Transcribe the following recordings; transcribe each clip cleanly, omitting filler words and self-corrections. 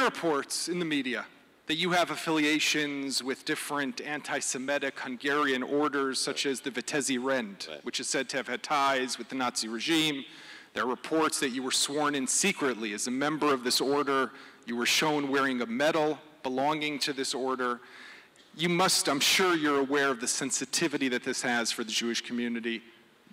reports in the media that you have affiliations with different anti-Semitic Hungarian orders, such as the Vitezi Rend, which is said to have had ties with the Nazi regime. There are reports that you were sworn in secretly as a member of this order. You were shown wearing a medal belonging to this order. You must, I'm sure you're aware of the sensitivity that this has for the Jewish community.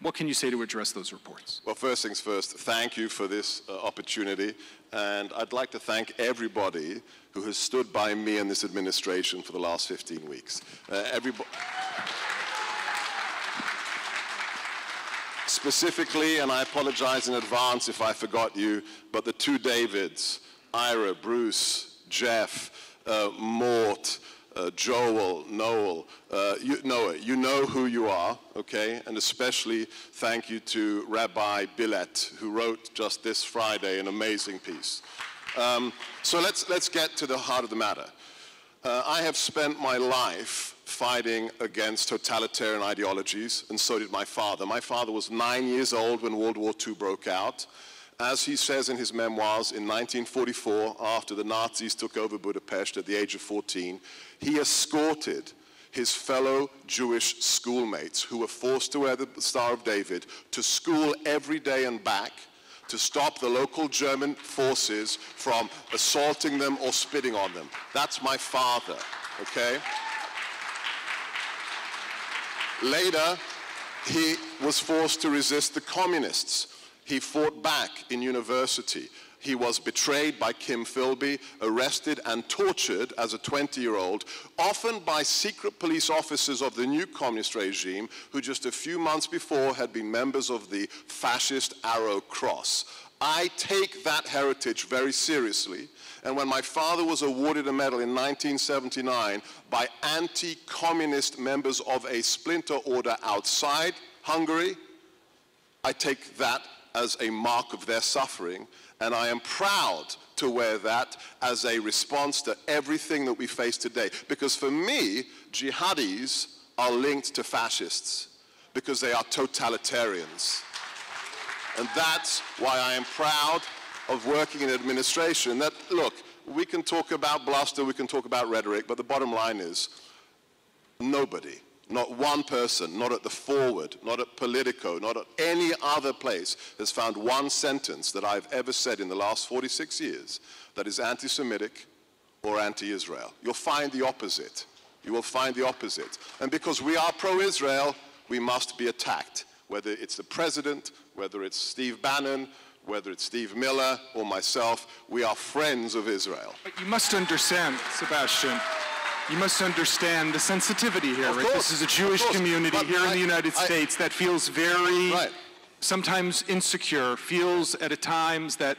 What can you say to address those reports? Well, first things first, thank you for this opportunity. And I'd like to thank everybody who has stood by me and this administration for the last 15 weeks. Specifically, and I apologize in advance if I forgot you, but the two Davids, Ira, Bruce, Jeff, Mort, Joel, Noel, Noah, you know who you are, okay? And especially thank you to Rabbi Billet, who wrote just this Friday an amazing piece. So let's get to the heart of the matter. I have spent my life fighting against totalitarian ideologies, and so did my father. My father was 9 years old when World War II broke out. As he says in his memoirs, in 1944, after the Nazis took over Budapest at the age of 14, he escorted his fellow Jewish schoolmates who were forced to wear the Star of David to school every day and back to stop the local German forces from assaulting them or spitting on them. That's my father, okay? Later, he was forced to resist the communists. He fought back in university. He was betrayed by Kim Philby, arrested and tortured as a 20-year-old, often by secret police officers of the new communist regime who just a few months before had been members of the fascist Arrow Cross. I take that heritage very seriously, and when my father was awarded a medal in 1979 by anti-communist members of a splinter order outside Hungary, I take that as a mark of their suffering, and I am proud to wear that as a response to everything that we face today. Because for me, jihadis are linked to fascists because they are totalitarians. And that's why I am proud of working in administration that, look, we can talk about bluster, we can talk about rhetoric, but the bottom line is nobody, not one person, not at the Forward, not at Politico, not at any other place, has found one sentence that I've ever said in the last 46 years that is anti-Semitic or anti-Israel. You'll find the opposite. You will find the opposite. And because we are pro-Israel, we must be attacked, whether it's the president, whether it's Steve Bannon, whether it's Steve Miller or myself. We are friends of Israel. But you must understand, Sebastian, you must understand the sensitivity here, right? This is a Jewish community here in the United States that feels very, sometimes insecure, feels at times that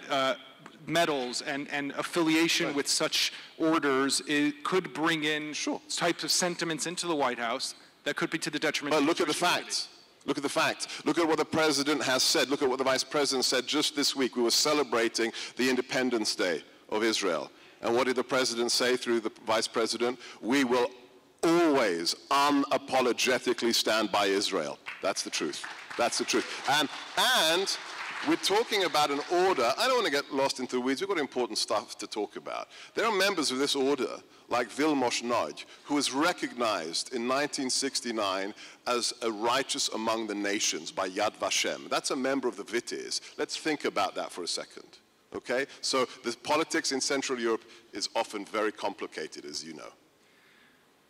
medals and affiliation with such orders could bring in types of sentiments into the White House that could be to the detriment of the Jewish community. Look at the facts. Look at the facts. Look at what the president has said. Look at what the vice president said just this week. We were celebrating the Independence Day of Israel. And what did the president say through the vice president? We will always unapologetically stand by Israel. That's the truth. That's the truth. And we're talking about an order. I don't want to get lost into the weeds. We've got important stuff to talk about. There are members of this order, like Vilmos Nagy, who was recognized in 1969 as a righteous among the nations by Yad Vashem. That's a member of the Vitez. Let's think about that for a second. Okay? So the politics in Central Europe is often very complicated, as you know.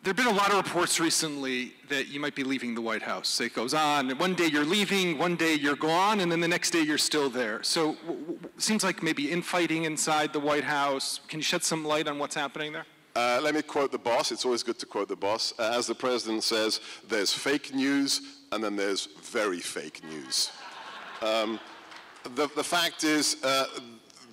There have been a lot of reports recently that you might be leaving the White House. It goes on. One day you're leaving, one day you're gone, and then the next day you're still there. So it seems like maybe infighting inside the White House. Can you shed some light on what's happening there? Let me quote the boss. It's always good to quote the boss. As the president says, there's fake news, and then there's very fake news. The fact is,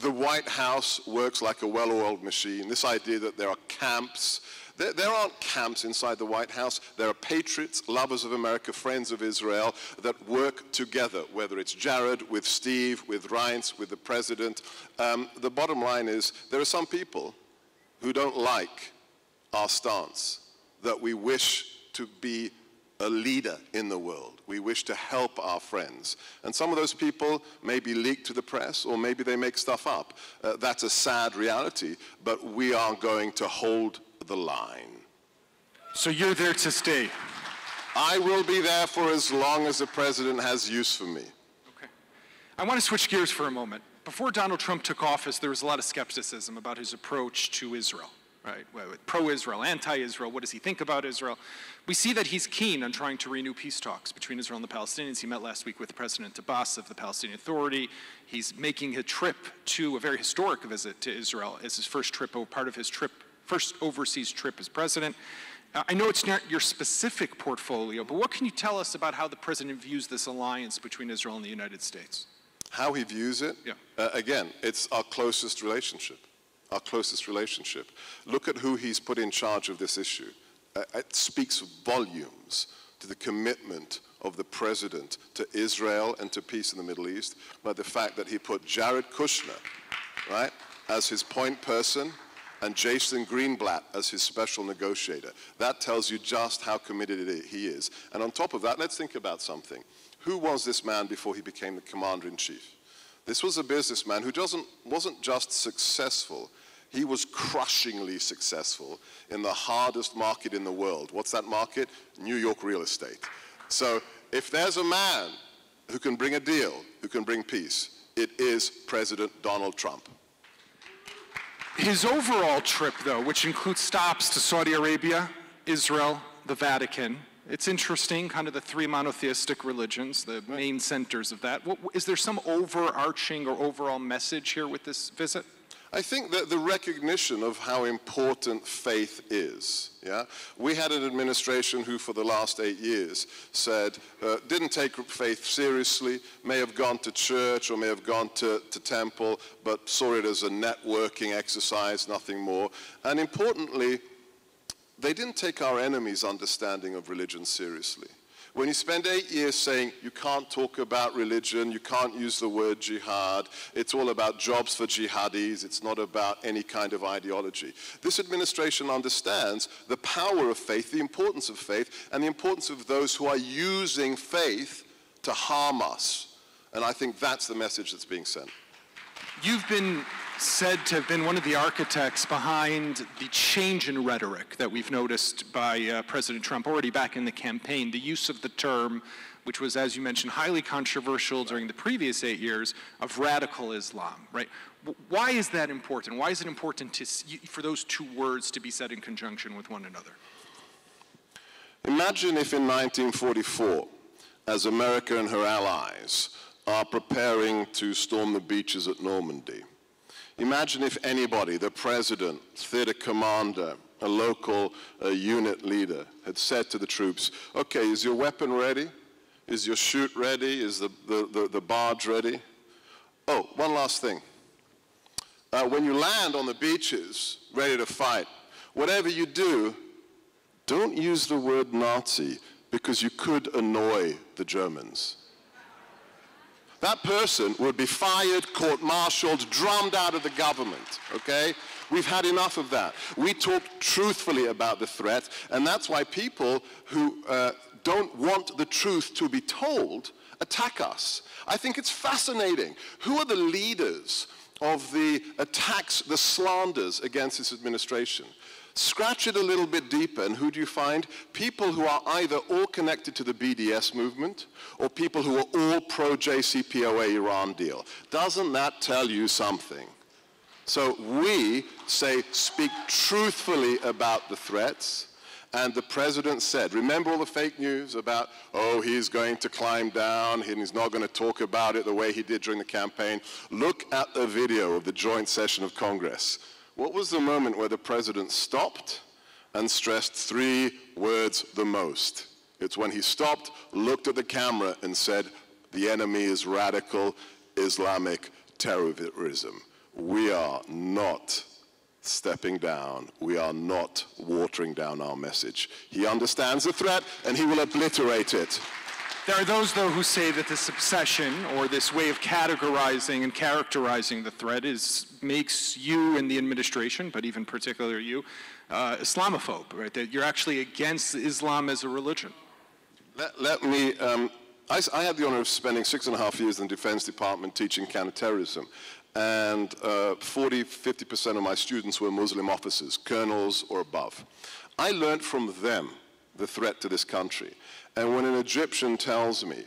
the White House works like a well-oiled machine. This idea that there are camps. There aren't camps inside the White House. There are patriots, lovers of America, friends of Israel that work together, whether it's Jared, with Steve, with Reince, with the president. The bottom line is there are some people who don't like our stance, that we wish to be a leader in the world. We wish to help our friends. And some of those people maybe leak to the press, or maybe they make stuff up. That's a sad reality, but we are going to hold the line. So you're there to stay? I will be there for as long as the president has use for me. Okay. I want to switch gears for a moment. Before Donald Trump took office, there was a lot of skepticism about his approach to Israel. Right, pro-Israel, anti-Israel, what does he think about Israel? We see that he's keen on trying to renew peace talks between Israel and the Palestinians. He met last week with President Abbas of the Palestinian Authority. He's making a trip to a very historic visit to Israel as his first trip, or part of his trip, first overseas trip as president. I know it's not your specific portfolio, but what can you tell us about how the president views this alliance between Israel and the United States? How he views it? Yeah. Again, it's our closest relationship. Our closest relationship. Look at who he's put in charge of this issue. It speaks volumes to the commitment of the president to Israel and to peace in the Middle East, by the fact that he put Jared Kushner, right, as his point person, and Jason Greenblatt as his special negotiator. That tells you just how committed he is. And on top of that, let's think about something. Who was this man before he became the commander-in-chief? This was a businessman who wasn't just successful, he was crushingly successful in the hardest market in the world. What's that market? New York real estate. So if there's a man who can bring a deal, who can bring peace, it is President Donald Trump. His overall trip, though, which includes stops to Saudi Arabia, Israel, the Vatican, it's interesting, kind of the three monotheistic religions, the main centers of that. Is there some overarching or overall message here with this visit? I think that the recognition of how important faith is, yeah? We had an administration who for the last 8 years said, didn't take faith seriously, may have gone to church or may have gone to temple, but saw it as a networking exercise, nothing more. And importantly, they didn't take our enemies' understanding of religion seriously. When you spend 8 years saying you can't talk about religion, you can't use the word jihad, it's all about jobs for jihadis, it's not about any kind of ideology. This administration understands the power of faith, the importance of faith, and the importance of those who are using faith to harm us. And I think that's the message that's being sent. You've been said to have been one of the architects behind the change in rhetoric that we've noticed by President Trump already back in the campaign, the use of the term, which was, as you mentioned, highly controversial during the previous 8 years, of radical Islam, right? Why is that important? Why is it important for those two words to be said in conjunction with one another? Imagine if in 1944, as America and her allies are preparing to storm the beaches at Normandy, imagine if anybody, the president, theater commander, a local unit leader, had said to the troops, okay, is your weapon ready? Is your chute ready? Is the barge ready? Oh, one last thing. When you land on the beaches, ready to fight, whatever you do, don't use the word Nazi, because you could annoy the Germans. That person would be fired, court-martialed, drummed out of the government, okay? We've had enough of that. We talk truthfully about the threat, and that's why people who don't want the truth to be told attack us. I think it's fascinating. Who are the leaders of the attacks, the slanders against this administration? Scratch it a little bit deeper, and who do you find? People who are either all connected to the BDS movement or people who are all pro-JCPOA Iran deal. Doesn't that tell you something? So we say, speak truthfully about the threats, and the president said, remember all the fake news about, oh, he's going to climb down, and he's not going to talk about it the way he did during the campaign. Look at the video of the joint session of Congress. What was the moment where the president stopped and stressed 3 words the most? It's when he stopped, looked at the camera, and said, the enemy is radical Islamic terrorism. We are not stepping down. We are not watering down our message. He understands the threat, and he will obliterate it. There are those, though, who say that this obsession, or this way of categorizing and characterizing the threat, makes you and the administration, but even particularly you, Islamophobe, right? That you're actually against Islam as a religion. Let me, I had the honor of spending 6.5 years in the Defense Department teaching counterterrorism. And 40–50% of my students were Muslim officers, colonels or above. I learned from them the threat to this country. And when an Egyptian tells me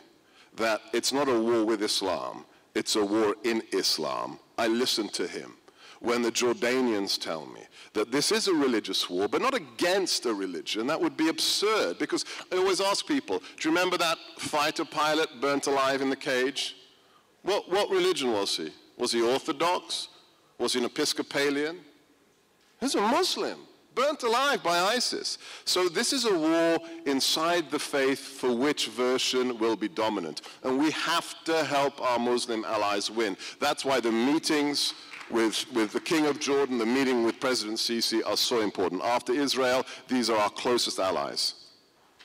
that it's not a war with Islam, it's a war in Islam, I listen to him. When the Jordanians tell me that this is a religious war, but not against a religion, that would be absurd. Because I always ask people, do you remember that fighter pilot burnt alive in the cage? What religion was he? Was he Orthodox? Was he an Episcopalian? He's a Muslim, burnt alive by ISIS. So this is a war inside the faith for which version will be dominant. And we have to help our Muslim allies win. That's why the meetings with the King of Jordan, the meeting with President Sisi are so important. After Israel, these are our closest allies.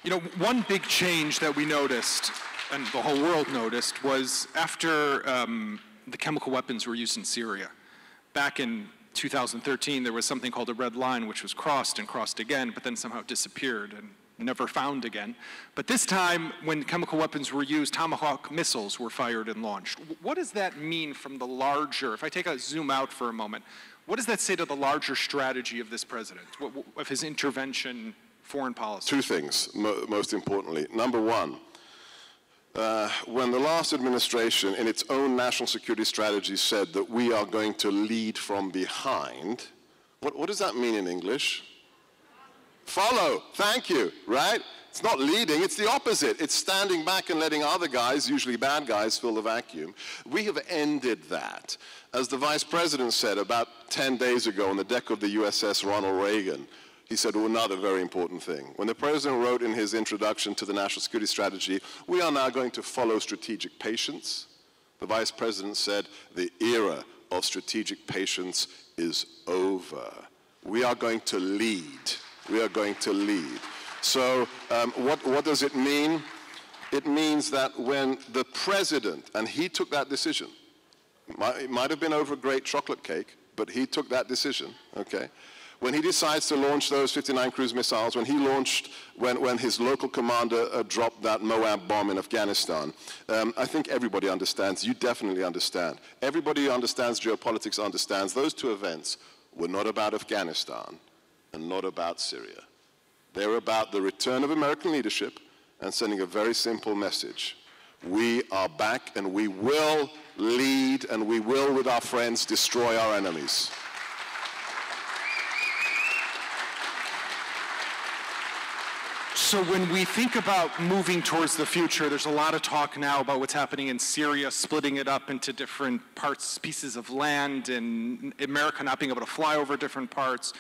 You know, one big change that we noticed, and the whole world noticed, was after the chemical weapons were used in Syria. Back in 2013, there was something called a red line, which was crossed and crossed again, but then somehow disappeared and never found again. But this time, when chemical weapons were used, Tomahawk missiles were fired and launched. What does that mean from the larger, if I take a zoom out for a moment, what does that say to the larger strategy of this president, of his intervention foreign policy? Two things, most importantly. Number one, when the last administration in its own national security strategy said that we are going to lead from behind, what does that mean in English? Follow, thank you, right? It's not leading, it's the opposite. It's standing back and letting other guys, usually bad guys, fill the vacuum. We have ended that. As the Vice President said about 10 days ago on the deck of the USS Ronald Reagan, he said another very important thing. When the President wrote in his introduction to the National Security Strategy, we are now going to follow strategic patience, the Vice President said, the era of strategic patience is over. We are going to lead. We are going to lead. So what does it mean? It means that when the President, and he took that decision, it might have been over a great chocolate cake, but he took that decision, okay? When he decides to launch those 59 cruise missiles, when he launched, when his local commander dropped that Moab bomb in Afghanistan, I think everybody understands, you definitely understand. Everybody who understands geopolitics understands those two events were not about Afghanistan and not about Syria. They're about the return of American leadership and sending a very simple message. We are back and we will lead and we will, with our friends, destroy our enemies. So when we think about moving towards the future, there's a lot of talk now about what's happening in Syria, splitting it up into different parts, pieces of land, and America not being able to fly over different parts.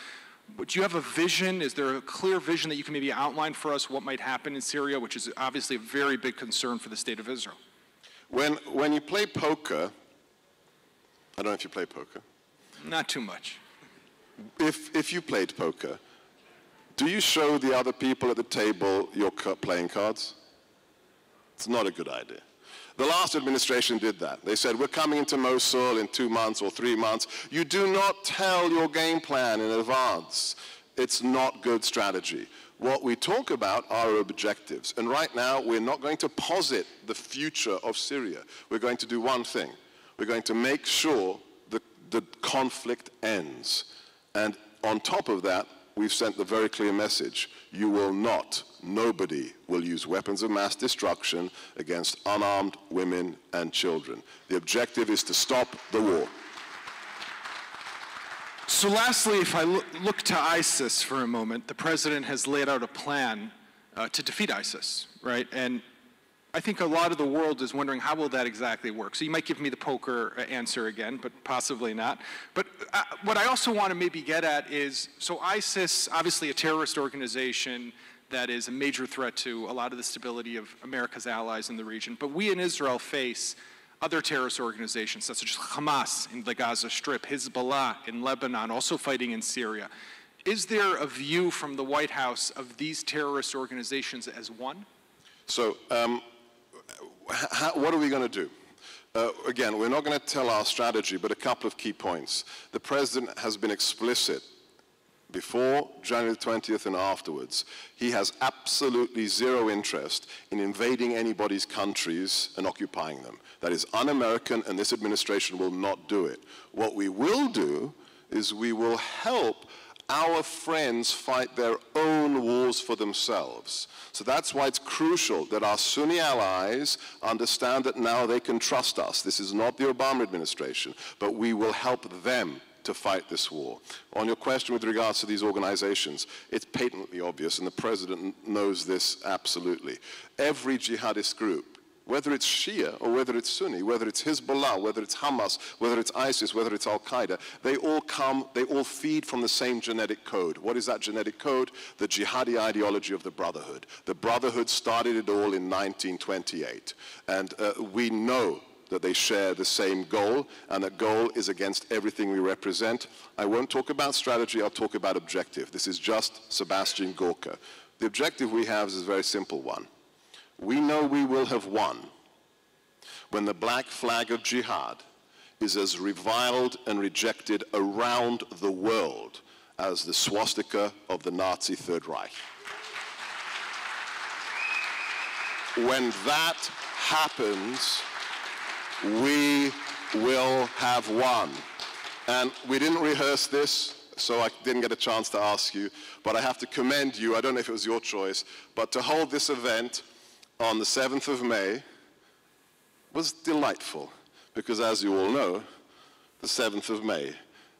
But do you have a vision? Is there a clear vision that you can maybe outline for us what might happen in Syria, which is obviously a very big concern for the state of Israel? When you play poker, I don't know if you play poker. Not too much. If you played poker, do you show the other people at the table your playing cards? It's not a good idea. The last administration did that. They said, we're coming into Mosul in 2 months or 3 months. You do not tell your game plan in advance. It's not good strategy. What we talk about are objectives. And right now, we're not going to posit the future of Syria. We're going to do one thing. We're going to make sure that the conflict ends. And on top of that, we've sent the very clear message. You will not, nobody will use weapons of mass destruction against unarmed women and children. The objective is to stop the war. So lastly, if I look to ISIS for a moment, the president has laid out a plan to defeat ISIS, right? And I think a lot of the world is wondering how will that exactly work. So you might give me the poker answer again, but possibly not. But what I also want to maybe get at is, so ISIS, obviously a terrorist organization that is a major threat to a lot of the stability of America's allies in the region. But we in Israel face other terrorist organizations, such as Hamas in the Gaza Strip, Hezbollah in Lebanon, also fighting in Syria. Is there a view from the White House of these terrorist organizations as one? So, what are we going to do? Again, we're not going to tell our strategy, but a couple of key points. The president has been explicit before January 20th and afterwards, he has absolutely zero interest in invading anybody's countries and occupying them. That is un-American, and this administration will not do it. What we will do is we will help our friends fight their own wars for themselves. So that's why it's crucial that our Sunni allies understand that now they can trust us. This is not the Obama administration, but we will help them to fight this war. On your question with regards to these organizations, it's patently obvious, and the president knows this absolutely. Every jihadist group, whether it's Shia or whether it's Sunni, whether it's Hezbollah, whether it's Hamas, whether it's ISIS, whether it's Al-Qaeda, they all feed from the same genetic code. What is that genetic code? The jihadi ideology of the Brotherhood. The Brotherhood started it all in 1928. And we know that they share the same goal, and that goal is against everything we represent. I won't talk about strategy, I'll talk about objective. This is just Sebastian Gorka. The objective we have is a very simple one. We know we will have won when the black flag of jihad is as reviled and rejected around the world as the swastika of the Nazi Third Reich. When that happens, we will have won. And we didn't rehearse this, so I didn't get a chance to ask you, but I have to commend you, I don't know if it was your choice, but to hold this event on the 7th of May was delightful, because as you all know, the 7th of May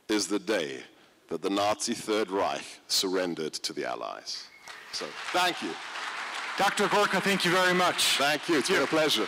is the day that the Nazi Third Reich surrendered to the Allies. So, thank you. Dr. Gorka, thank you very much. Thank you, it's been a pleasure.